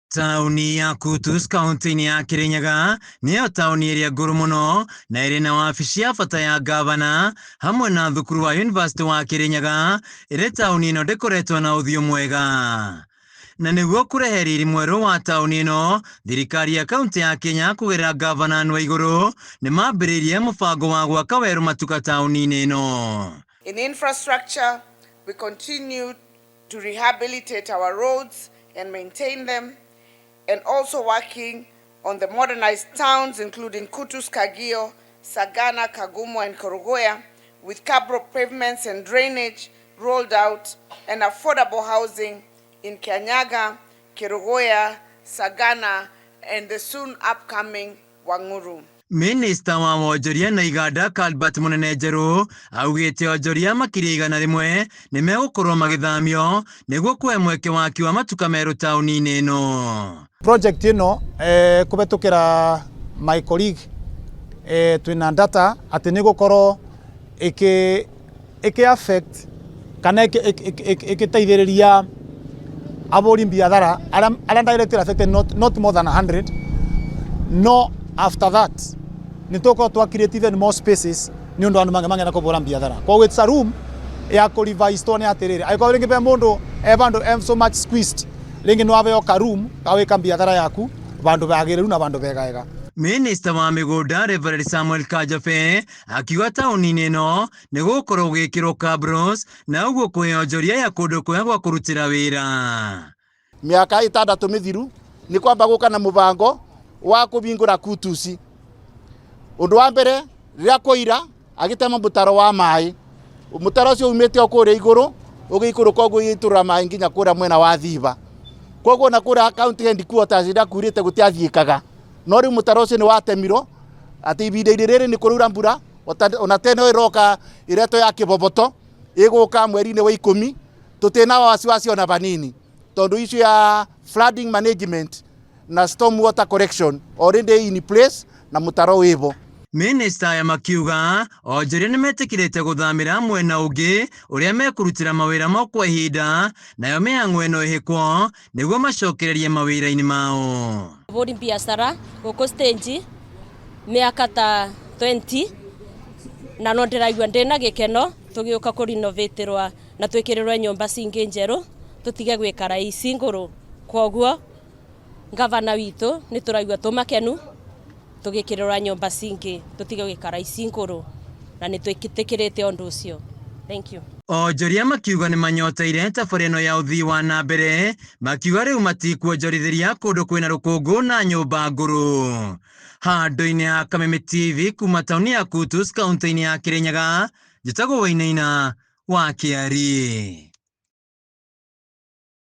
Tauni ya Kutus kaunti-inĩ ya Kirinyaga nĩyo tauni ĩrĩa ngũrũ mũno na ĩrĩ na wabici ya bata ya gavana hamwe na thukuru wa University wa Kirinyaga ĩrĩ tauni ĩno ndĩkoretwo na ũthiũ mwega. Na nĩguo kũrehe riri mwerũ wa tauni ĩno, thirikari ya kaunti ya Kenya kũgerera gavana Anne Waigũrũ nĩ mambĩrĩirie mũbango wa gwaka werũ matuka tauni-inĩ ĩno. In infrastructure, we continue to rehabilitate our roads and maintain them, and also working on the modernized towns including Kutus, Kagio, Sagana, Kagumo and Korogoya, with cobble pavements and drainage rolled out, and affordable housing in Kianyaga, Korogoya, Sagana and the soon upcoming Wanguru. Minista wa wonjoria na iganda Albert Munene Njeru augĩte onjoria makĩria 100 nĩ megũkorwo magĩthamio nĩguo kũhe mweke waki wa matuka merũ tauni-inĩ ĩno. Project ĩno kũhetũkĩra my colleague twĩna data atĩ nĩ gũkorwo ĩkĩ affect kana ĩkĩteithĩrĩria abũri biathara arĩa directly affected not more than 100. No, after that ni toko to create even more spaces ni undu andu mange na kubora biathara kwa it's a room ya ko revise to ne aterere ai ko ringi be mundu bandu so much squeezed ringi no abe ka room aweka biathara yaku bandu bagireru na bandu begega. Minista wa migunda Reverend Samuel Kajafe akiuga tauni-inĩ ĩno nĩ gũkorwo gwĩkĩrwo cabros na ũguo kwĩonjoria ya kũndũ kwega gwa kũrutĩra wĩra. Miaka 6 mithiru ni kwamba gũka na mũbango wa kũbingũra Kutus. Ũndũ wa mbere rĩrĩa kũira agĩtema mũtaro wa maĩ, mũtaro ũcio umĩte kũrĩa igũrũ ũgĩikũrũka ũguo itũra maĩ nginya kũrĩa mwena wa Thiba. Koguo na kũrĩa county headquarters ĩrĩa kurĩte gũtiathiĩkaga, no rĩu mũtaro ũcio nĩ watemirwo atĩ ibinda-inĩ rĩrĩ nĩ kũrura mbura ona tena ĩroka ireto ya kĩboboto ĩgũka mweri-inĩ wa 10 tũtĩna wasiwasi ona banini tondũ issue ya flooding management na storm water correction already in place na mutaro wibo. Minista ya makiuga onjoria nĩ metĩkĩrĩte gũthamĩra mwena ũngĩ ũrĩa mekũrutĩra mawĩra mo kwa ihinda nayo mĩhang'o ĩno ĩhĩkwo nĩguo macokererie mawĩra-inĩ mao. Abũri biacara gũkũ stage mĩaka ta 20 na no ndĩraigua ndĩna gĩkeno tũgĩũka kũrinovatĩrwa na twĩkĩrĩrwe nyũmba cingĩ njerũ tũtige gwĩkara ici ngũrũ. Koguo gavana witũ nĩ tũraigua tũmakenu tũgĩkĩrĩrwa nyũmba cingĩ tũtige gwĩkara ici ngũrũ na nĩ twĩtĩkĩrĩte ũndũ ũcio. Thank you. Onjoria makiuga nĩ manyoteire tabarĩra ĩno ya ũthii wa na mbere, makiuga rĩu matikuonjorithĩria kũndũ kwĩna rũkũngũ na nyũmba ngũrũ. Handũ-inĩ ha Kameme TV kuma tauni ya Kutus kaunti-inĩ ya Kirinyaga, njĩtagwo Wainaina wa Kiari.